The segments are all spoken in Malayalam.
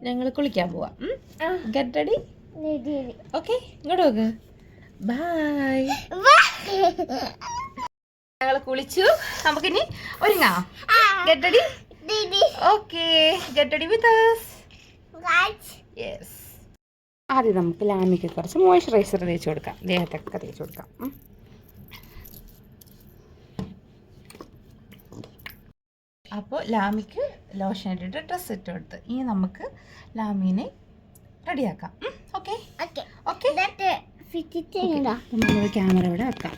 ഞങ്ങൾ കുളിക്കാൻ പോവാം. Get ready. ഓക്കെ, ഇങ്ങോട്ട് നോക്ക്. ബൈ. ഞങ്ങൾ കുളിച്ചു, നമുക്കിനി ഒരുങ്ങാം. Get ready. Okay, get ready with us. Yes. ആദ്യം നമുക്ക് ലാമിക്ക് കുറച്ച് മോയ്സ്ചറൈസർ തേച്ച് കൊടുക്കാം. ദേഹത്തൊക്കെ തേച്ച് കൊടുക്കാം. അപ്പോൾ ലാമിക്ക് ലോഷൻ ഇട്ടിട്ട് ഡ്രസ്സ് ഇട്ട് കൊടുത്ത് ഇനി നമുക്ക് ലാമീനെ റെഡിയാക്കാം. ഓക്കെ ഓക്കെ, നമ്മൾ ക്യാമറ ഇവിടെ വെക്കാം.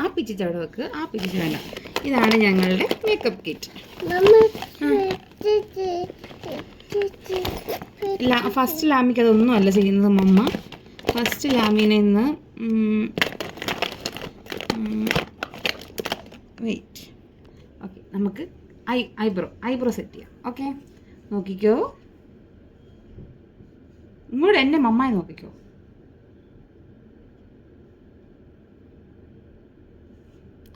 ആ പിച്ചിച്ച് അവിടെ വെക്ക്. ആ പിച്ചിച്ച് വേണ്ട. ഇതാണ് ഞങ്ങളുടെ മേക്കപ്പ് കിറ്റ്. ഫസ്റ്റ് ലാമിക്ക് അതൊന്നും അല്ല ചെയ്യുന്നത് മമ്മ. ഫസ്റ്റ് ലാമീനെ ഇന്ന് വെയിറ്റ്. ഓക്കെ, നമുക്ക് ഐബ്രോ സെറ്റ് ചെയ്യാം. ഓക്കെ, നോക്കിക്കോ. ഇങ്ങോട്ട് എന്നെ മമ്മായി നോക്കിക്കോ.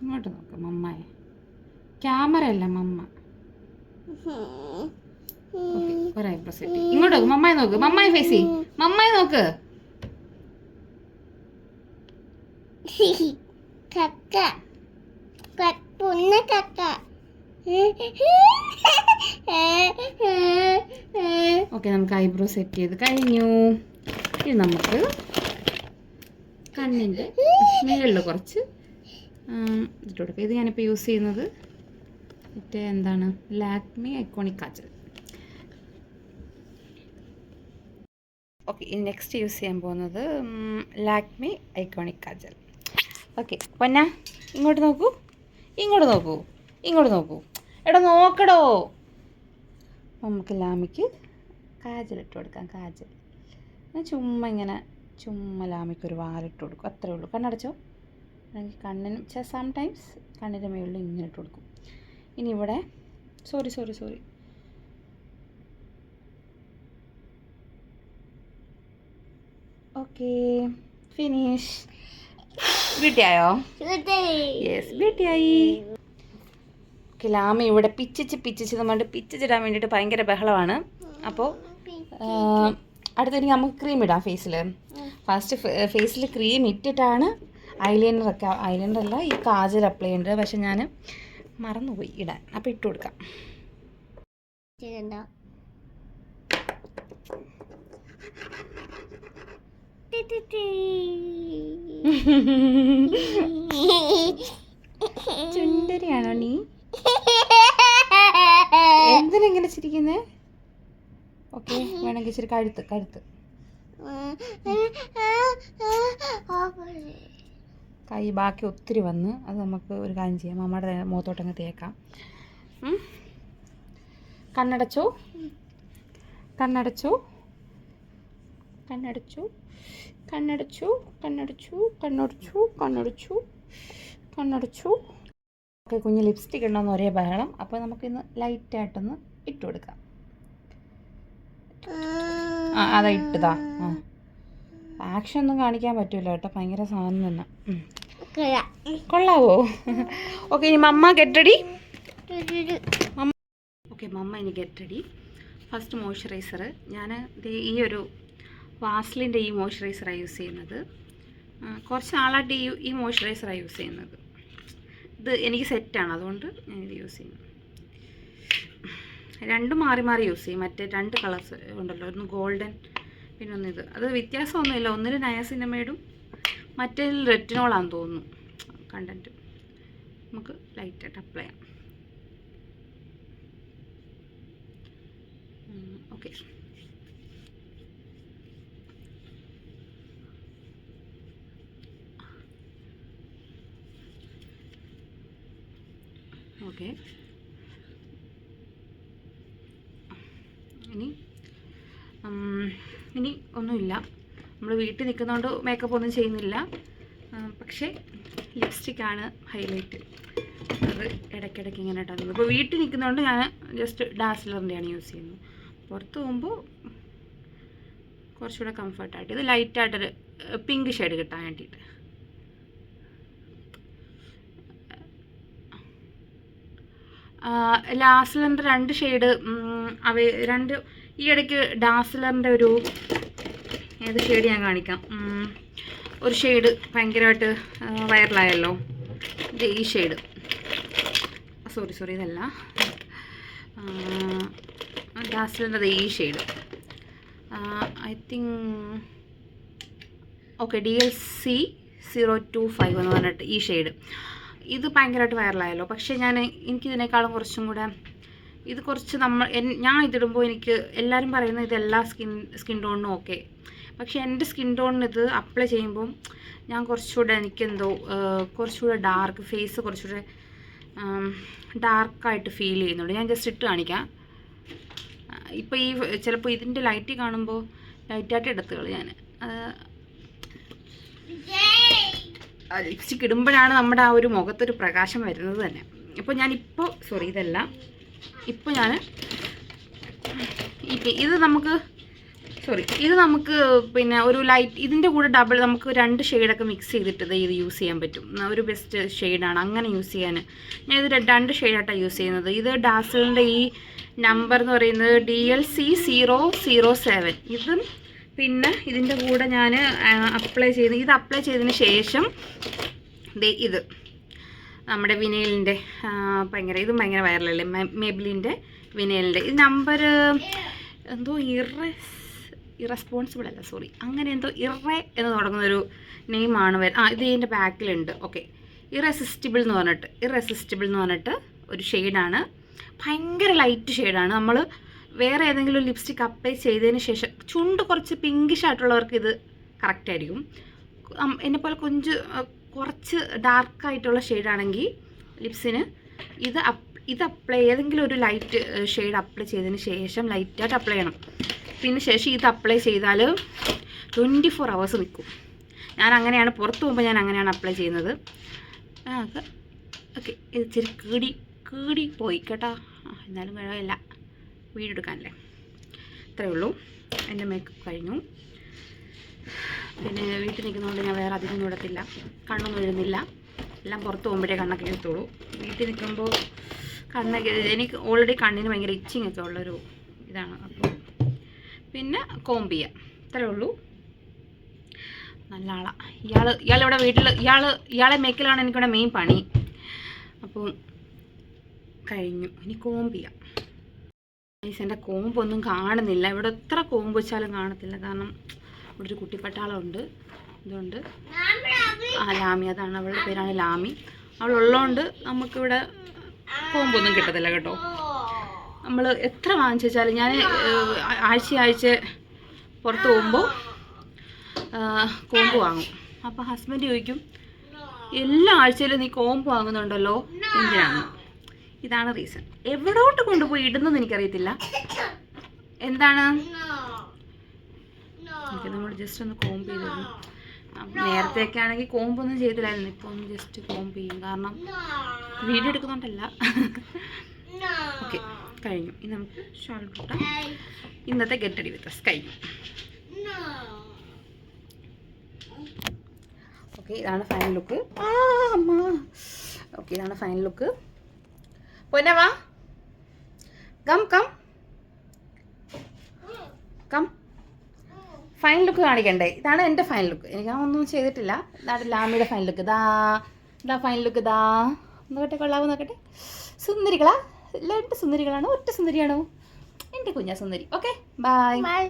ഇങ്ങോട്ട് നോക്ക് മമ്മായി. ക്യാമറ അല്ല മമ്മ. ഓക്കെ, ഒരു ഐബ്രോ സെറ്റ്. ഇങ്ങോട്ട് നോക്ക് മമ്മായി നോക്ക്. മമ്മായി ഫേസ് ചെയ്യ്. മമ്മായി നോക്ക്. ഓക്കെ, നമുക്ക് ഐബ്രോ സെറ്റ് ചെയ്ത് കഴിഞ്ഞു. ഇനി നമുക്ക് കണ്ണിൻ്റെ മേളിൽ കുറച്ച് ഇട്ട് കൊടുക്കുക. ഇത് ഞാനിപ്പോൾ യൂസ് ചെയ്യുന്നത് മറ്റേ എന്താണ് ലാക്മി ഐക്കോണിക് കാജൽ. ഓക്കെ, ഇനി നെക്സ്റ്റ് യൂസ് ചെയ്യാൻ പോകുന്നത് ലാക്മി ഐക്കോണിക് കാജൽ. ഓക്കെ പൊന്ന, ഇങ്ങോട്ട് നോക്കൂ. ഇങ്ങോട്ട് നോക്കൂ. ഇങ്ങോട്ട് നോക്കൂ. എടാ നോക്കടോ. നമുക്ക് ലാമിക്ക് കാജൽ ഇട്ട് കൊടുക്കാം. കാജൽ ചുമ്മാ ഇങ്ങനെ ലാമിക്കൊരു വാലിട്ട് കൊടുക്കും. അത്രേ ഉള്ളൂ. കണ്ണടച്ചോ. അല്ലെങ്കിൽ കണ്ണിനും സംടൈംസ് കണ്ണിൻ്റെ മുകളിൽ ഇങ്ങനെ ഇട്ട് കൊടുക്കും. ഇനി ഇവിടെ സോറി ഓക്കെ, ഫിനിഷ്. ബ്യൂട്ടിയായോ? യെസ്, ബ്യൂട്ടിയായി. ഓക്കെ, ലാമി ഇവിടെ പിച്ചിച്ച് നമ്മളുടെ പിച്ചിച്ചിടാൻ വേണ്ടിയിട്ട് ഭയങ്കര ബഹളമാണ്. അപ്പോൾ അടുത്തിനി നമുക്ക് ക്രീം ഇടാം ഫേസിൽ. ഫസ്റ്റ് ഫേസിൽ ക്രീം ഇട്ടിട്ടാണ് ഐലൈനറല്ല ഈ കാജൽ അപ്ലൈ ചെയ്യേണ്ടത്. പക്ഷെ ഞാൻ മറന്നുപോയി ഇടാൻ. അപ്പോൾ ഇട്ട് കൊടുക്കാം. ചുണ്ടരിയാണോ നീ? എന്തിനെങ്ങനെ ചിരിക്കുന്നേ? ഓക്കെ, വേണമെങ്കിൽ ഇച്ചിരി കഴുത്ത് കൈ ബാക്കി ഒത്തിരി വന്ന് അത് നമുക്ക് ഒരു കാര്യം ചെയ്യാം. അമ്മയുടെ മുഖത്തോട്ടങ്ങ് തേക്കാം. കണ്ണടച്ചോ. ഓക്കെ, കുഞ്ഞ് ലിപ്സ്റ്റിക് ഉണ്ടോയെന്ന് ഒരേ ബഹളം. അപ്പോൾ നമുക്കിന്ന് ലൈറ്റായിട്ടൊന്ന് ഇട്ട് കൊടുക്കാം. അതാ ഇട്ടതാ. ആക്ഷൻ ഒന്നും കാണിക്കാൻ പറ്റൂല കേട്ടോ, ഭയങ്കര സാധനം തന്നെ. കൊള്ളാവോ? ഓക്കെ, ഇനി മമ്മ ഗെറ്റ് റെഡി. ഓക്കെ, മമ്മ ഇനി ഗെറ്റ് റെഡി. ഫസ്റ്റ് മോയ്സ്ചറൈസർ ഞാൻ ഈ ഒരു വാസ്ലിൻ്റെ ഈ മോയ്സ്ചറൈസറാണ് യൂസ് ചെയ്യുന്നത്. കുറച്ച് നാളായിട്ട് ഈ മോയ്സ്ചറൈസറാണ് യൂസ് ചെയ്യുന്നത്. ഇത് എനിക്ക് സെറ്റാണ്, അതുകൊണ്ട് ഞാനിത് യൂസ് ചെയ്യുന്നു. രണ്ടും മാറി യൂസ് ചെയ്യും. മറ്റേ രണ്ട് കളേഴ്സ് ഉണ്ടല്ലോ, ഒന്ന് ഗോൾഡൻ പിന്നെ ഒന്ന് ഇത്. അത് വ്യത്യാസമൊന്നുമില്ല. ഒന്നിൽ നയാസിനമൈഡും മറ്റേതിൽ റെറ്റിനോളാണെന്ന് തോന്നുന്നു കണ്ടൻറ്റ്. നമുക്ക് ലൈറ്റായിട്ട് അപ്ലൈ ചെയ്യാം. Okay, okay. ഇനി ഒന്നുമില്ല. നമ്മൾ വീട്ടിൽ നിൽക്കുന്നതുകൊണ്ട് മേക്കപ്പ് ഒന്നും ചെയ്യുന്നില്ല. പക്ഷേ ലിപ്സ്റ്റിക്കാണ് ഹൈലൈറ്റ്. അത് ഇടയ്ക്കിടയ്ക്ക് ഇങ്ങനെ ഇട്ടാൽ. ഇപ്പോൾ വീട്ടിൽ നിൽക്കുന്നതുകൊണ്ട് ഞാൻ ജസ്റ്റ് ഡാസ്ലറിൻ്റെയാണ് യൂസ് ചെയ്യുന്നത്. പുറത്ത് പോകുമ്പോൾ കുറച്ചുകൂടെ കംഫർട്ടായിട്ട് ഇത് ലൈറ്റായിട്ടൊരു പിങ്ക് ഷെയ്ഡ് കിട്ടാൻ വേണ്ടിയിട്ട്. ഡാസ്ലറിൻ്റെ 2 ഷെയ്ഡ് ഈ ഇടയ്ക്ക് ഡാസ്ലറിൻ്റെ ഒരു ഏത് ഷെയ്ഡ് ഞാൻ കാണിക്കാം. ഒരു ഷെയ്ഡ് ഭയങ്കരമായിട്ട് വൈറലായല്ലോ, ഇത് ഈ ഷെയ്ഡ്. സോറി ഇതല്ല, ഡാസ്ലറിൻ്റെ ഈ shade I think okay DLC 025 എന്ന് പറഞ്ഞിട്ട് ഈ ഷെയ്ഡ്. ഇത് ഭയങ്കരമായിട്ട് വൈറലായല്ലോ. പക്ഷേ എനിക്കിതിനേക്കാളും കുറച്ചും കൂടെ ഇത് കുറച്ച് ഞാൻ ഇതിടുമ്പോൾ എനിക്ക് എല്ലാവരും പറയുന്നത് ഇത് എല്ലാ സ്കിൻ ടോണിനും ഓക്കെ. പക്ഷേ എൻ്റെ സ്കിൻ ടോണിന് ഇത് അപ്ലൈ ചെയ്യുമ്പം ഞാൻ കുറച്ചുകൂടെ എനിക്കെന്തോ കുറച്ചുകൂടെ ഡാർക്ക് ഫേസ് കുറച്ചുകൂടെ ഡാർക്കായിട്ട് ഫീൽ ചെയ്യുന്നുണ്ട്. ഞാൻ ജസ്റ്റ് ഇട്ട് കാണിക്കാം. ഇപ്പോൾ ചിലപ്പോൾ ഇതിൻ്റെ ലൈറ്റ് കാണുമ്പോൾ ലൈറ്റായിട്ട് എടുത്തുകൾ ഞാൻ ലിപ്സ്റ്റിക് ഇടുമ്പോഴാണ് നമ്മുടെ ആ ഒരു മുഖത്തൊരു പ്രകാശം വരുന്നത് തന്നെ. ഇപ്പോൾ ഇതല്ല, ഇപ്പോൾ ഞാൻ ഇത് നമുക്ക് പിന്നെ ഒരു ലൈറ്റ് ഇതിൻ്റെ കൂടെ ഡബിൾ നമുക്ക് 2 ഷെയ്ഡൊക്കെ മിക്സ് ചെയ്തിട്ട് ഇത് യൂസ് ചെയ്യാൻ പറ്റും. ഒരു ബെസ്റ്റ് ഷെയ്ഡാണ് അങ്ങനെ യൂസ് ചെയ്യാൻ. ഞാൻ ഇത് 2 ഷെയ്ഡായിട്ടാണ് യൂസ് ചെയ്യുന്നത്. ഇത് ഡാസ്ലറിൻ്റെ ഈ നമ്പർ എന്ന് പറയുന്നത് DLC 007. ഇതും പിന്നെ ഇതിൻ്റെ കൂടെ ഞാൻ അപ്ലൈ ചെയ്തതിന് ശേഷം ഇത് നമ്മുടെ വിനൈലിൻ്റെ ഇതും ഭയങ്കര വൈറലല്ലേ, മേബിലിൻ്റെ വിനൈലിൻ്റെ ഈ നമ്പർ എന്തോ ഇറസ്പോൺസിബിൾ അല്ല, സോറി, അങ്ങനെ എന്തോ എന്ന് തുടങ്ങുന്നൊരു നെയിമാണ് ഇത് ഇതിൻ്റെ ബാക്കിലുണ്ട്. ഓക്കെ, ഇറസിസ്റ്റിബിൾ എന്ന് പറഞ്ഞിട്ട് ഒരു ഷെയ്ഡാണ്. ഭയങ്കര ലൈറ്റ് ഷെയ്ഡാണ്. നമ്മൾ വേറെ ഏതെങ്കിലും ലിപ്സ്റ്റിക് അപ്ലൈ ചെയ്തതിന് ശേഷം ചുണ്ട് കുറച്ച് പിങ്കിഷ് ആയിട്ടുള്ളവർക്ക് ഇത് കറക്റ്റായിരിക്കും. എന്നെപ്പോലെ കുറച്ച് ഡാർക്കായിട്ടുള്ള ഷെയ്ഡാണെങ്കിൽ ലിപ്സിന് ഇത് ഏതെങ്കിലും ഒരു ലൈറ്റ് ഷെയ്ഡ് അപ്ലൈ ചെയ്തതിന് ശേഷം ലൈറ്റായിട്ട് അപ്ലൈ ചെയ്യണം. പിന്നെ ശേഷം ഇത് അപ്ലൈ ചെയ്താൽ 24 hours നിൽക്കും. ഞാൻ അങ്ങനെയാണ് പുറത്ത് പോകുമ്പോൾ ഞാൻ അങ്ങനെയാണ് അപ്ലൈ ചെയ്യുന്നത്. ഓക്കെ, ഇത് ഇച്ചിരി കീടി പോയി കേട്ടോ. എന്നാലും കഴിയില്ല, വീഡിയോ എടുക്കാനല്ലേ. ഇത്രയേ ഉള്ളൂ. എൻ്റെ മേക്കപ്പ് കഴിഞ്ഞു. പിന്നെ വീട്ടിൽ നിൽക്കുന്നതുകൊണ്ട് ഞാൻ വേറെ അധികം ഇടത്തില്ല, കണ്ണൊന്നും എഴുതുന്നില്ല. എല്ലാം പുറത്ത് പോകുമ്പോഴേ കണ്ണൊക്കെ എഴുത്തുള്ളൂ. വീട്ടിൽ നിൽക്കുമ്പോൾ എനിക്ക് ഓൾറെഡി കണ്ണിന് ഭയങ്കര ഇച്ചിങ് ഒക്കെ ഉള്ളൊരു ഇതാണ്. അപ്പോൾ പിന്നെ കോംബ് ചെയ്യാം. ഇത്രയേ ഉള്ളൂ. നല്ല ആളാണ് ഇയാളിവിടെ വീട്ടിൽ ഇയാളെ മേക്കലാണ് എനിക്കിവിടെ മെയിൻ പണി. അപ്പോൾ കഴിഞ്ഞു. ഇനി കോംബ് ചെയ്യാം. എൻ്റെ കോമ്പൊന്നും കാണുന്നില്ല. ഇവിടെ എത്ര കോമ്പ് വെച്ചാലും കാണത്തില്ല, കാരണം ഇവിടെ ഒരു കുട്ടിപ്പട്ടാളമുണ്ട്. ഇതുകൊണ്ട് ലാമി, അതാണ് അവളുടെ പേരാണ് ലാമി. അവളുള്ളതുകൊണ്ട് നമുക്കിവിടെ കോമ്പൊന്നും കിട്ടത്തില്ല കേട്ടോ. നമ്മൾ എത്ര വാങ്ങിച്ചു വെച്ചാലും ഞാൻ ആഴ്ച പുറത്ത് പോകുമ്പോൾ കോമ്പ് വാങ്ങും. അപ്പോൾ ഹസ്ബൻഡ് ചോദിക്കും, എല്ലാ ആഴ്ചയിലും നീ കോമ്പ് വാങ്ങുന്നുണ്ടല്ലോ, എന്തിനാണ്? ഇതാണ് റീസൺ. എവിടോട്ട് കൊണ്ടുപോയി ഇടുന്നത് എനിക്കറിയത്തില്ല. എന്താണ് നമ്മൾ ജസ്റ്റ് ഒന്ന് കോംബ് ചെയ്തിരുന്നു. നേരത്തെയൊക്കെ ആണെങ്കിൽ കോമ്പൊന്നും ചെയ്തില്ലായിരുന്നു. ഇപ്പോൾ ഒന്ന് ജസ്റ്റ് കോംബ് ചെയ്യും, കാരണം വീഡിയോ എടുക്കുന്നുണ്ടല്ല. ഓക്കെ, കഴിഞ്ഞു. ഇനി നമുക്ക് ഷാൾ ഇട്ടാം. ഇന്നത്തെ ഗെറ്റ് റെഡി വിത്ത് അസ് കഴിഞ്ഞു. ഓക്കെ, ഇതാണ് ഫൈനൽ ലുക്ക്. ഓക്കെ, ഇതാണ് ഫൈനൽ ലുക്ക്. പൊന്നവാ, കം ഫൈനൽ ലുക്ക് കാണിക്കണ്ടേ? ഇതാണ് എൻ്റെ ഫൈനൽ ലുക്ക്. എനിക്ക് ഒന്നും ചെയ്തിട്ടില്ല. ഇതാണ് ലാമിയുടെ ഫൈനൽ ലുക്ക്. ഇതാ ഫൈനൽ ലുക്ക്. നോക്കട്ടെ, കൊള്ളാവോ നോക്കട്ടെ. സുന്ദരികളാ, 2 സുന്ദരികളാണോ, ഒറ്റ സുന്ദരിയാണോ? എൻ്റെ കുഞ്ഞാ സുന്ദരി. Okay, by.